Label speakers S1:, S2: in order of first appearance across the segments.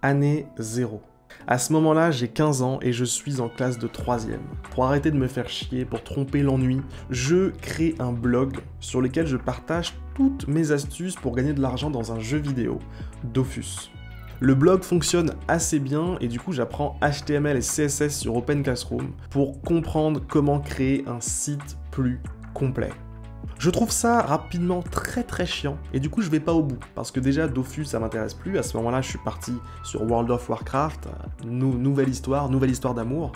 S1: Année 0. À ce moment-là, j'ai 15 ans et je suis en classe de 3e. Pour arrêter de me faire chier, pour tromper l'ennui, je crée un blog sur lequel je partage toutes mes astuces pour gagner de l'argent dans un jeu vidéo, Dofus. Le blog fonctionne assez bien et du coup j'apprends HTML et CSS sur Open Classroom pour comprendre comment créer un site plus complet. Je trouve ça rapidement très chiant et du coup je vais pas au bout parce que déjà Dofus ça m'intéresse plus. À ce moment-là je suis parti sur World of Warcraft, nouvelle histoire d'amour.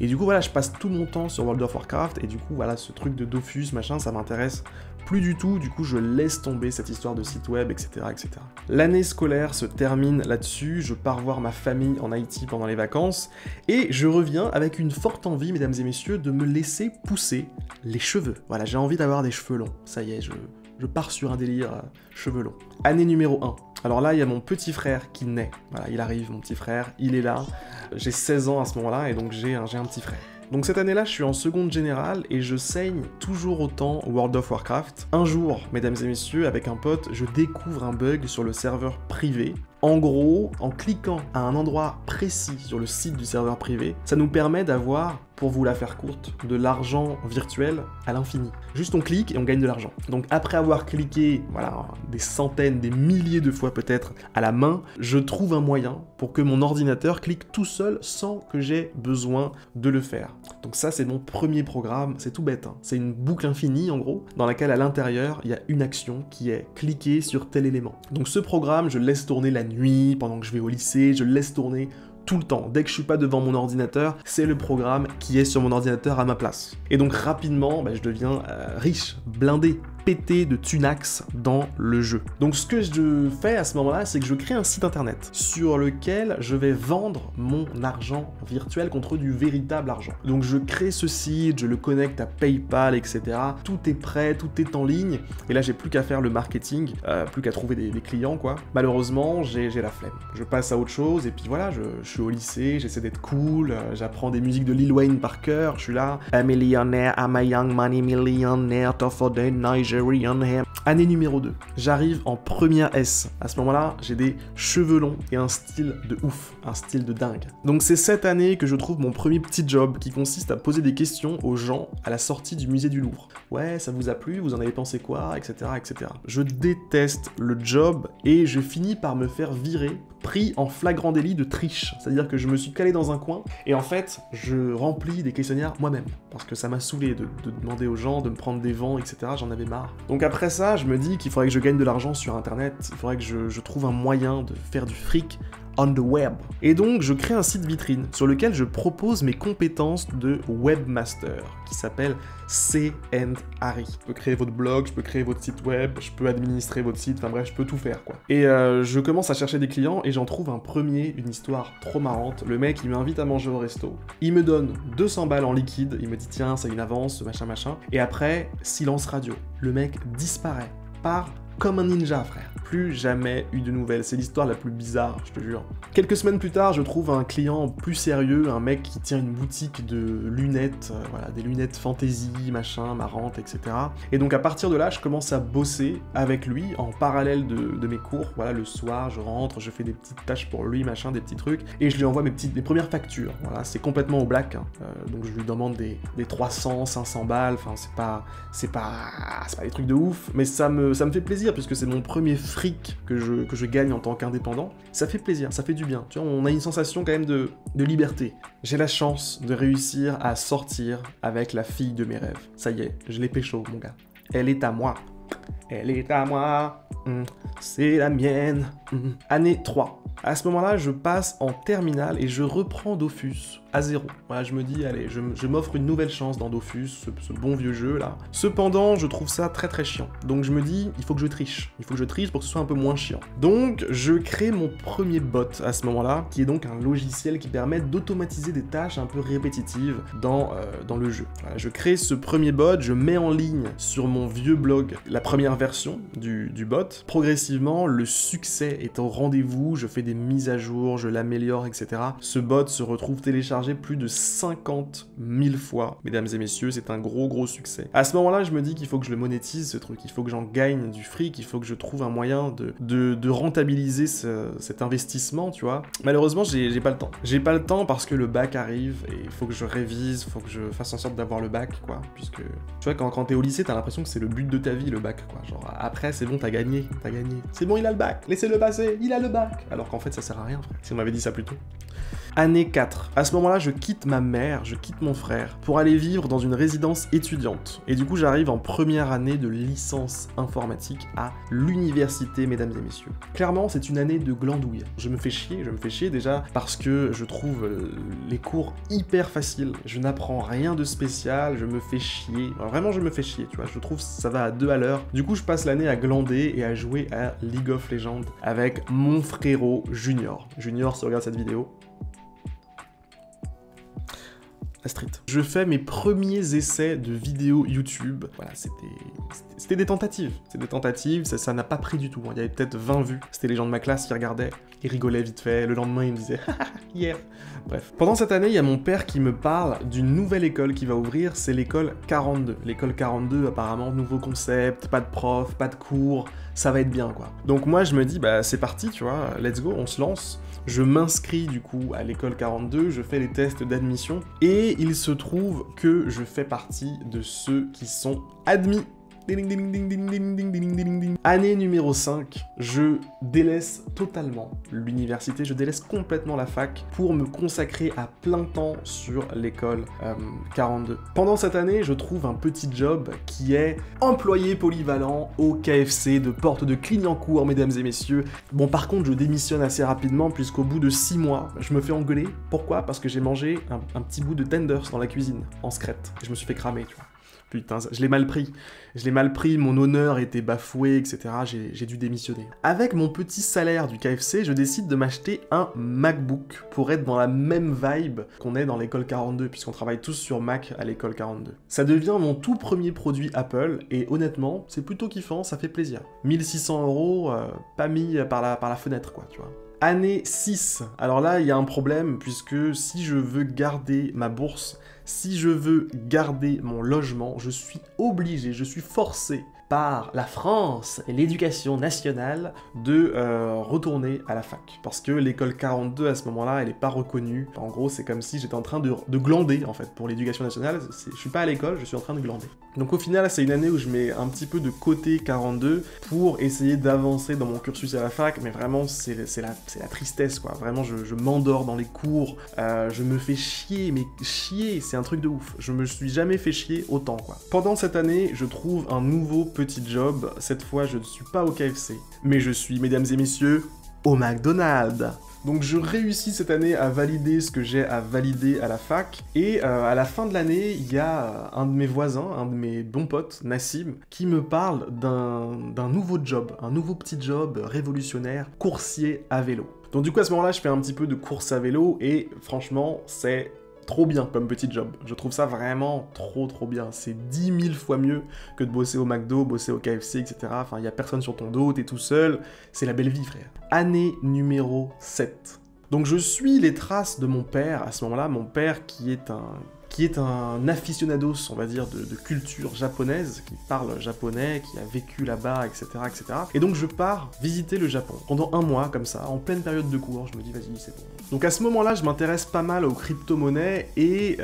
S1: Et du coup voilà, je passe tout mon temps sur World of Warcraft et du coup voilà, ce truc de Dofus machin ça m'intéresse plus du tout, du coup je laisse tomber cette histoire de site web, etc. etc. L'année scolaire se termine là-dessus, je pars voir ma famille en Haïti pendant les vacances, et je reviens avec une forte envie, mesdames et messieurs, de me laisser pousser les cheveux. Voilà, j'ai envie d'avoir des cheveux longs, ça y est, je pars sur un délire cheveux longs. Année numéro 1. Alors là, il y a mon petit frère qui naît. Voilà, il arrive, mon petit frère, il est là. J'ai 16 ans à ce moment-là, et donc j'ai un petit frère. Donc cette année-là, je suis en seconde générale et je saigne toujours autant World of Warcraft. Un jour, mesdames et messieurs, avec un pote, je découvre un bug sur le serveur privé. En gros, en cliquant à un endroit précis sur le site du serveur privé, ça nous permet d'avoir, pour vous la faire courte, de l'argent virtuel à l'infini. Juste on clique et on gagne de l'argent. Donc après avoir cliqué, voilà, des centaines, des milliers de fois peut-être à la main, je trouve un moyen pour que mon ordinateur clique tout seul sans que j'aie besoin de le faire. Donc ça c'est mon premier programme, c'est tout bête, hein. C'est une boucle infinie en gros, dans laquelle à l'intérieur il y a une action qui est cliquer sur tel élément. Donc ce programme, je le laisse tourner la nuit, pendant que je vais au lycée, je le laisse tourner tout le temps. Dès que je suis pas devant mon ordinateur, c'est le programme qui est sur mon ordinateur à ma place. Et donc rapidement, je deviens riche, blindé, pété de thunax dans le jeu. Donc ce que je fais à ce moment-là, c'est que je crée un site internet sur lequel je vais vendre mon argent virtuel contre du véritable argent. Donc je crée ce site, je le connecte à PayPal, etc. Tout est prêt, tout est en ligne. Et là, j'ai plus qu'à faire le marketing, plus qu'à trouver des clients, quoi. Malheureusement, j'ai la flemme. Je passe à autre chose et puis voilà, je suis au lycée, j'essaie d'être cool, j'apprends des musiques de Lil Wayne par cœur, je suis là. A millionaire, I'm a young money millionaire, tough for the Nigerian hair. Année numéro 2. J'arrive en première S. À ce moment-là, j'ai des cheveux longs et un style de ouf, un style de dingue. Donc c'est cette année que je trouve mon premier petit job qui consiste à poser des questions aux gens à la sortie du musée du Louvre. Ouais, ça vous a plu, vous en avez pensé quoi, etc., etc. Je déteste le job et je finis par me faire virer, pris en flagrant délit de triche. C'est-à-dire que je me suis calé dans un coin et en fait, je remplis des questionnaires moi-même. Parce que ça m'a saoulé de demander aux gens de me prendre des vents, etc. J'en avais marre. Donc après ça, je me dis qu'il faudrait que je gagne de l'argent sur internet, il faudrait que je trouve un moyen de faire du fric on the web. Et donc je crée un site vitrine sur lequel je propose mes compétences de webmaster qui s'appelle C&Harry. Je peux créer votre blog, je peux créer votre site web, je peux administrer votre site, enfin bref, je peux tout faire quoi. Et je commence à chercher des clients et j'en trouve un premier, une histoire trop marrante. Le mec il m'invite à manger au resto, il me donne 200 balles en liquide, il me dit tiens c'est une avance, machin, et après silence radio. Le mec disparaît, part comme un ninja, frère. Plus jamais eu de nouvelles. C'est l'histoire la plus bizarre, je te jure. Quelques semaines plus tard, je trouve un client plus sérieux, un mec qui tient une boutique de lunettes, voilà, des lunettes fantasy, machin, marrantes, etc. Et donc à partir de là, je commence à bosser avec lui en parallèle de mes cours. Voilà, le soir, je rentre, je fais des petites tâches pour lui, machin, des petits trucs, et je lui envoie mes premières factures. Voilà, c'est complètement au black, hein. Donc je lui demande des 300, 500 balles. Enfin, c'est pas des trucs de ouf, mais ça me fait plaisir puisque c'est mon premier fric que je gagne en tant qu'indépendant. Ça fait plaisir, ça fait du bien. Tu vois, on a une sensation quand même de liberté. J'ai la chance de réussir à sortir avec la fille de mes rêves. Ça y est, je l'ai pécho, mon gars. Elle est à moi. Elle est à moi. C'est la mienne. Année 3. À ce moment-là, je passe en terminale et je reprends Dofus à 0. Voilà, je me dis, allez, je m'offre une nouvelle chance dans Dofus, ce bon vieux jeu là. Cependant, je trouve ça très chiant. Donc je me dis, il faut que je triche. Il faut que je triche pour que ce soit un peu moins chiant. Donc je crée mon premier bot à ce moment-là, qui est donc un logiciel qui permet d'automatiser des tâches un peu répétitives dans le jeu. Voilà, je crée ce premier bot, je mets en ligne sur mon vieux blog la première version du bot. Progressivement, le succès est au rendez-vous, je fais fais des mises à jour, je l'améliore, etc. Ce bot se retrouve téléchargé plus de 50 000 fois. Mesdames et messieurs, c'est un gros succès. À ce moment-là, je me dis qu'il faut que je le monétise, ce truc. Il faut que j'en gagne du fric, il faut que je trouve un moyen de rentabiliser cet investissement, tu vois. Malheureusement, j'ai pas le temps. J'ai pas le temps parce que le bac arrive et il faut que je révise, il faut que je fasse en sorte d'avoir le bac, quoi. Puisque, tu vois, quand t'es au lycée, t'as l'impression que c'est le but de ta vie, le bac, quoi. Genre, après, c'est bon, t'as gagné. C'est bon, il a le bac, laissez-le passer, il a le bac. Alors qu'en fait, ça sert à rien, frère. Si on m'avait dit ça plus tôt. Année 4. À ce moment-là, je quitte ma mère, je quitte mon frère, pour aller vivre dans une résidence étudiante. Et du coup, j'arrive en première année de licence informatique à l'université, mesdames et messieurs. Clairement, c'est une année de glandouille. Je me fais chier déjà parce que je trouve les cours hyper faciles. Je n'apprends rien de spécial, je me fais chier. Alors, vraiment, je me fais chier, tu vois. Je trouve que ça va à 2 à l'heure. Du coup, je passe l'année à glander et à jouer à League of Legends avec mon frérot Junior. Junior, si tu regardes cette vidéo, la street. Je fais mes premiers essais de vidéos YouTube. Voilà, c'était des tentatives. C'est des tentatives, ça n'a pas pris du tout. Il y avait peut-être 20 vues. C'était les gens de ma classe qui regardaient, ils rigolaient vite fait. Le lendemain, ils me disaient « hier ». Bref. Pendant cette année, il y a mon père qui me parle d'une nouvelle école qui va ouvrir, c'est l'école 42. L'école 42, apparemment, nouveau concept, pas de prof, pas de cours, ça va être bien, quoi. Donc moi, je me dis, bah c'est parti, tu vois, let's go, on se lance. Je m'inscris du coup à l'école 42, je fais les tests d'admission, et il se trouve que je fais partie de ceux qui sont admis. Année numéro 5, je délaisse totalement l'université, je délaisse complètement la fac pour me consacrer à plein temps sur l'école 42. Pendant cette année, je trouve un petit job qui est employé polyvalent au KFC de Porte de Clignancourt, mesdames et messieurs. Bon, par contre, je démissionne assez rapidement puisqu'au bout de 6 mois, je me fais engueuler. Pourquoi? Parce que j'ai mangé un petit bout de tenders dans la cuisine, en secrète. Et je me suis fait cramer, tu vois. Putain, je l'ai mal pris, mon honneur était bafoué, etc. J'ai dû démissionner. Avec mon petit salaire du KFC, je décide de m'acheter un MacBook pour être dans la même vibe qu'on est dans l'école 42, puisqu'on travaille tous sur Mac à l'école 42. Ça devient mon tout premier produit Apple, et honnêtement, c'est plutôt kiffant, ça fait plaisir. 1600 €, pas mis par la fenêtre, quoi, tu vois. Année 6. Alors là, il y a un problème, puisque si je veux garder ma bourse, si je veux garder mon logement, je suis obligé, je suis forcé par la France et l'éducation nationale de retourner à la fac. Parce que l'école 42, à ce moment-là, elle n'est pas reconnue. En gros, c'est comme si j'étais en train de glander, en fait, pour l'éducation nationale. Je suis pas à l'école, je suis en train de glander. Donc au final, c'est une année où je mets un petit peu de côté 42 pour essayer d'avancer dans mon cursus à la fac, mais vraiment, c'est la tristesse, quoi. Vraiment, je m'endors dans les cours, je me fais chier, mais chier, c'est un truc de ouf. Je me suis jamais fait chier autant, quoi. Pendant cette année, je trouve un nouveau petit job. Cette fois, je ne suis pas au KFC, mais je suis, mesdames et messieurs, au McDonald's. Donc je réussis cette année à valider ce que j'ai à valider à la fac, et à la fin de l'année, il y a un de mes voisins, un de mes bons potes, Nassim, qui me parle d'un nouveau job, un nouveau petit job révolutionnaire, coursier à vélo. Donc du coup à ce moment-là, je fais un petit peu de course à vélo, et franchement, c'est trop bien comme petit job. Je trouve ça vraiment trop bien. C'est 10 000 fois mieux que de bosser au McDo, bosser au KFC, etc. Enfin, il n'y a personne sur ton dos, t'es tout seul. C'est la belle vie, frère. Année numéro 7. Donc je suis les traces de mon père, à ce moment-là, mon père qui est un aficionados, on va dire, de culture japonaise, qui parle japonais, qui a vécu là-bas, etc., etc. Et donc je pars visiter le Japon pendant un mois, comme ça, en pleine période de cours. Je me dis, vas-y, c'est bon. Donc à ce moment-là, je m'intéresse pas mal aux crypto-monnaies et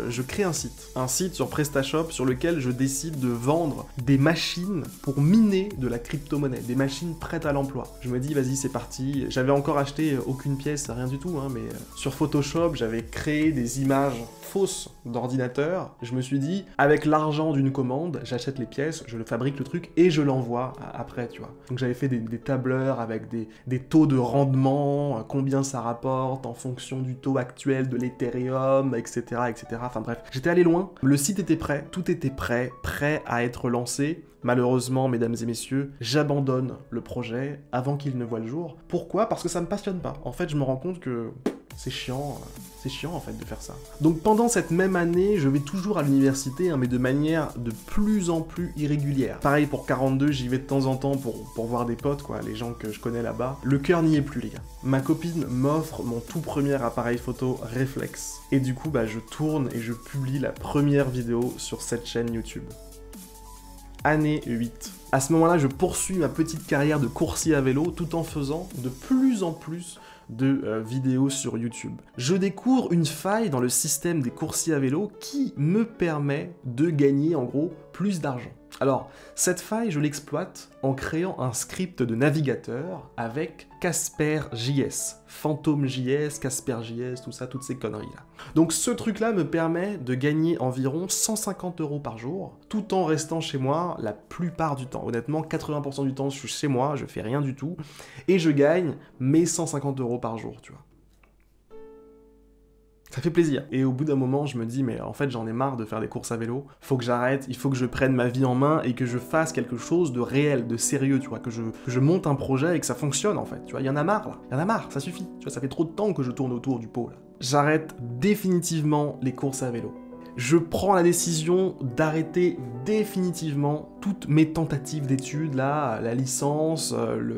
S1: je crée un site sur PrestaShop sur lequel je décide de vendre des machines pour miner de la crypto-monnaie, des machines prêtes à l'emploi. Je me dis, vas-y, c'est parti. J'avais encore acheté aucune pièce, rien du tout, hein, mais sur Photoshop, j'avais créé des images fausses d'ordinateur. Je me suis dit, avec l'argent d'une commande, j'achète les pièces, je fabrique le truc et je l'envoie après, tu vois. Donc j'avais fait des tableurs avec des taux de rendement, combien ça rapporte en fonction du taux actuel de l'Ethereum, etc., etc. Enfin bref, j'étais allé loin. Le site était prêt, tout était prêt à être lancé. Malheureusement, mesdames et messieurs, j'abandonne le projet avant qu'il ne voie le jour. Pourquoi? Parce que ça me passionne pas. En fait, je me rends compte que c'est chiant en fait de faire ça. Donc pendant cette même année, je vais toujours à l'université, hein, mais de manière de plus en plus irrégulière. Pareil pour 42, j'y vais de temps en temps pour voir des potes, quoi, les gens que je connais là-bas. Le cœur n'y est plus, les gars. Ma copine m'offre mon tout premier appareil photo réflexe. Et du coup, bah, je tourne et je publie la première vidéo sur cette chaîne YouTube. Année 8. À ce moment-là, je poursuis ma petite carrière de coursier à vélo tout en faisant de plus en plus de vidéos sur YouTube. Je découvre une faille dans le système des coursiers à vélo qui me permet de gagner en gros plus d'argent. Alors, cette faille, je l'exploite en créant un script de navigateur avec Kasper.js, Phantom.js, Kasper.js, tout ça, toutes ces conneries-là. Donc ce truc-là me permet de gagner environ 150 € par jour, tout en restant chez moi la plupart du temps. Honnêtement, 80% du temps, je suis chez moi, je fais rien du tout, et je gagne mes 150 € par jour, tu vois. Ça fait plaisir. Et au bout d'un moment, je me dis, mais en fait, j'en ai marre de faire des courses à vélo. Faut que j'arrête, il faut que je prenne ma vie en main et que je fasse quelque chose de réel, de sérieux, tu vois, que je monte un projet et que ça fonctionne, en fait. Tu vois, il y en a marre, là. Il y en a marre, ça suffit. Tu vois, ça fait trop de temps que je tourne autour du pot, là. J'arrête définitivement les courses à vélo. Je prends la décision d'arrêter définitivement toutes mes tentatives d'études, là, la licence,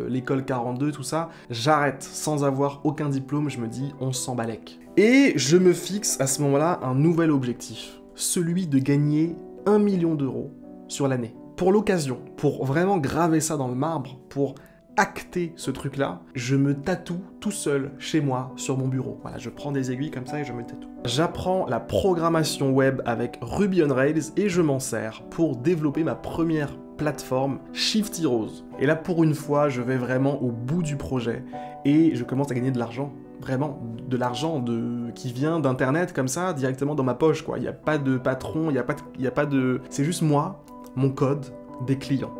S1: l'école 42, tout ça. J'arrête sans avoir aucun diplôme, je me dis, on s'en balèque. Et je me fixe à ce moment-là un nouvel objectif, celui de gagner 1 million d'euros sur l'année. Pour l'occasion, pour vraiment graver ça dans le marbre, pour acter ce truc-là, je me tatoue tout seul chez moi sur mon bureau. Voilà, je prends des aiguilles comme ça et je me tatoue. J'apprends la programmation web avec Ruby on Rails et je m'en sers pour développer ma première plateforme Shifty Rose. Et là, pour une fois, je vais vraiment au bout du projet et je commence à gagner de l'argent. Vraiment, de l'argent qui vient d'internet comme ça, directement dans ma poche, quoi. Il n'y a pas de patron, il n'y a pas de... C'est juste moi, mon code, des clients.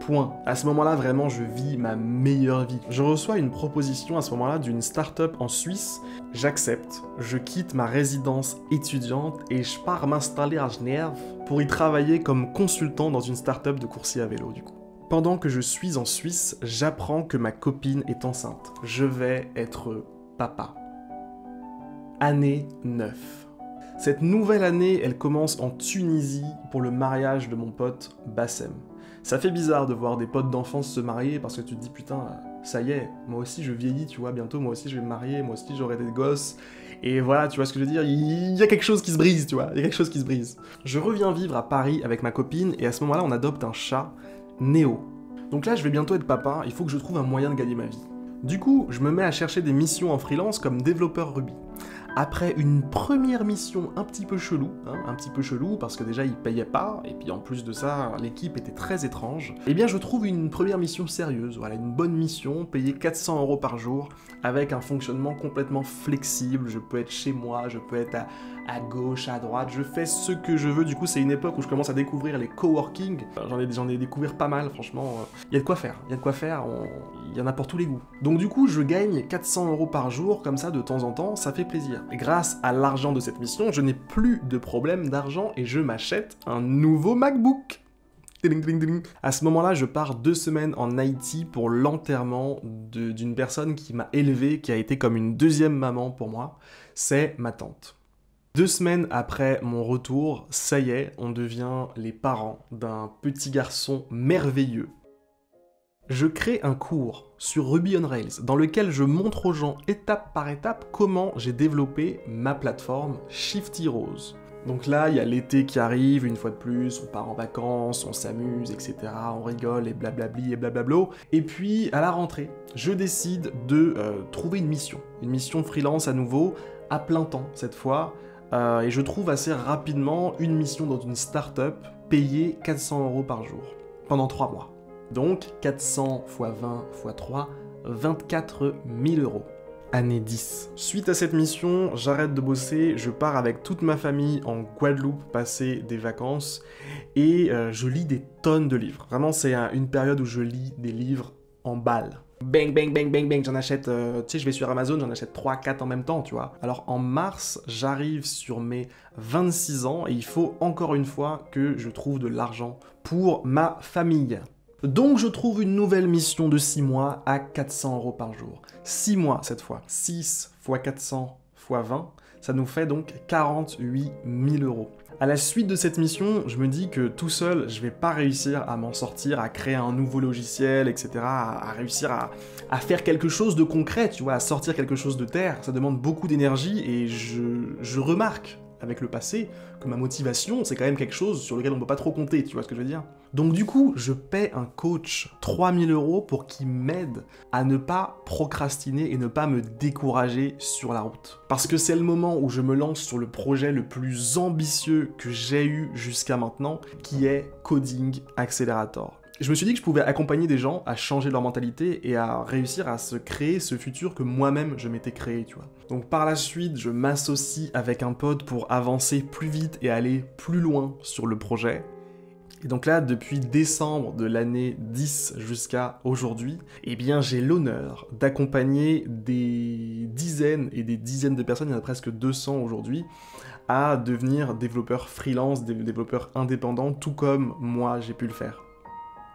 S1: Point. À ce moment-là, vraiment, je vis ma meilleure vie. Je reçois une proposition à ce moment-là d'une start-up en Suisse. J'accepte, je quitte ma résidence étudiante et je pars m'installer à Genève pour y travailler comme consultant dans une start-up de coursier à vélo, du coup. Pendant que je suis en Suisse, j'apprends que ma copine est enceinte. Je vais être papa. Année 9. Cette nouvelle année, elle commence en Tunisie pour le mariage de mon pote Bassem. Ça fait bizarre de voir des potes d'enfance se marier parce que tu te dis putain, ça y est, moi aussi je vieillis, tu vois, bientôt moi aussi je vais me marier, moi aussi j'aurai des gosses. Et voilà, tu vois ce que je veux dire, il y a quelque chose qui se brise, tu vois, il y a quelque chose qui se brise. Je reviens vivre à Paris avec ma copine et à ce moment-là on adopte un chat, Néo. Donc là je vais bientôt être papa, il faut que je trouve un moyen de gagner ma vie. Du coup, je me mets à chercher des missions en freelance comme développeur Ruby. Après une première mission un petit peu chelou parce que déjà ils payaient pas, et puis en plus de ça, l'équipe était très étrange, eh bien je trouve une première mission sérieuse, voilà, une bonne mission, payée 400 € par jour, avec un fonctionnement complètement flexible, je peux être chez moi, je peux être à gauche, à droite, je fais ce que je veux, du coup c'est une époque où je commence à découvrir les coworking, j'en ai découvert pas mal, franchement, il y a de quoi faire, il y en a pour tous les goûts. Donc du coup je gagne 400 € par jour, comme ça de temps en temps, ça fait plaisir. Et grâce à l'argent de cette mission, je n'ai plus de problème d'argent et je m'achète un nouveau MacBook. À ce moment-là, je pars 2 semaines en Haïti pour l'enterrement d'une personne qui m'a élevé, qui a été comme une deuxième maman pour moi, c'est ma tante. 2 semaines après mon retour, ça y est, on devient les parents d'un petit garçon merveilleux. Je crée un cours sur Ruby on Rails dans lequel je montre aux gens étape par étape comment j'ai développé ma plateforme Shifty Rose. Donc là, il y a l'été qui arrive, une fois de plus, on part en vacances, on s'amuse, etc., on rigole et blablabli et blablablo. Et puis, à la rentrée, je décide de trouver une mission freelance à nouveau, à plein temps cette fois, et je trouve assez rapidement une mission dans une start-up payée 400 € par jour, pendant 3 mois. Donc 400 x 20 x 3, 24 000 €. Année 10. Suite à cette mission, j'arrête de bosser, je pars avec toute ma famille en Guadeloupe passer des vacances et je lis des tonnes de livres. Vraiment, c'est une période où je lis des livres en balles. Bang, bang, bang, bang, bang, j'en achète, tu sais, je vais sur Amazon, j'en achète 3-4 en même temps, tu vois. Alors en mars, j'arrive sur mes 26 ans et il faut encore une fois que je trouve de l'argent pour ma famille. Donc je trouve une nouvelle mission de 6 mois à 400 € par jour. 6 mois cette fois. 6 fois 400 fois 20, ça nous fait donc 48 000 €. À la suite de cette mission, je me dis que tout seul, je vais pas réussir à m'en sortir, à créer un nouveau logiciel, etc., à réussir à faire quelque chose de concret, tu vois, à sortir quelque chose de terre. Ça demande beaucoup d'énergie et je remarque avec le passé que ma motivation, c'est quand même quelque chose sur lequel on peut pas trop compter, tu vois ce que je veux dire? Donc du coup, je paie un coach 3 000 € pour qu'il m'aide à ne pas procrastiner et ne pas me décourager sur la route. Parce que c'est le moment où je me lance sur le projet le plus ambitieux que j'ai eu jusqu'à maintenant, qui est Coding Accelerator. Je me suis dit que je pouvais accompagner des gens à changer leur mentalité et à réussir à se créer ce futur que moi-même je m'étais créé, tu vois. Donc par la suite, je m'associe avec un pote pour avancer plus vite et aller plus loin sur le projet. Et donc là, depuis décembre de l'année 10 jusqu'à aujourd'hui, eh bien j'ai l'honneur d'accompagner des dizaines et des dizaines de personnes, il y en a presque 200 aujourd'hui, à devenir développeurs freelance, développeurs indépendants, tout comme moi j'ai pu le faire.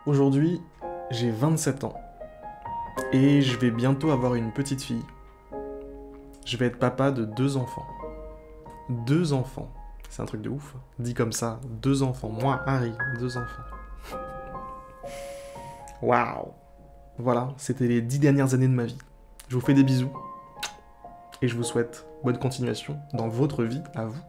S1: Aujourd'hui, j'ai 27 ans et je vais bientôt avoir une petite fille. Je vais être papa de 2 enfants. 2 enfants. C'est un truc de ouf. Dit comme ça, 2 enfants. Moi, Harry, 2 enfants. Waouh. Voilà, c'était les 10 dernières années de ma vie. Je vous fais des bisous et je vous souhaite bonne continuation dans votre vie à vous.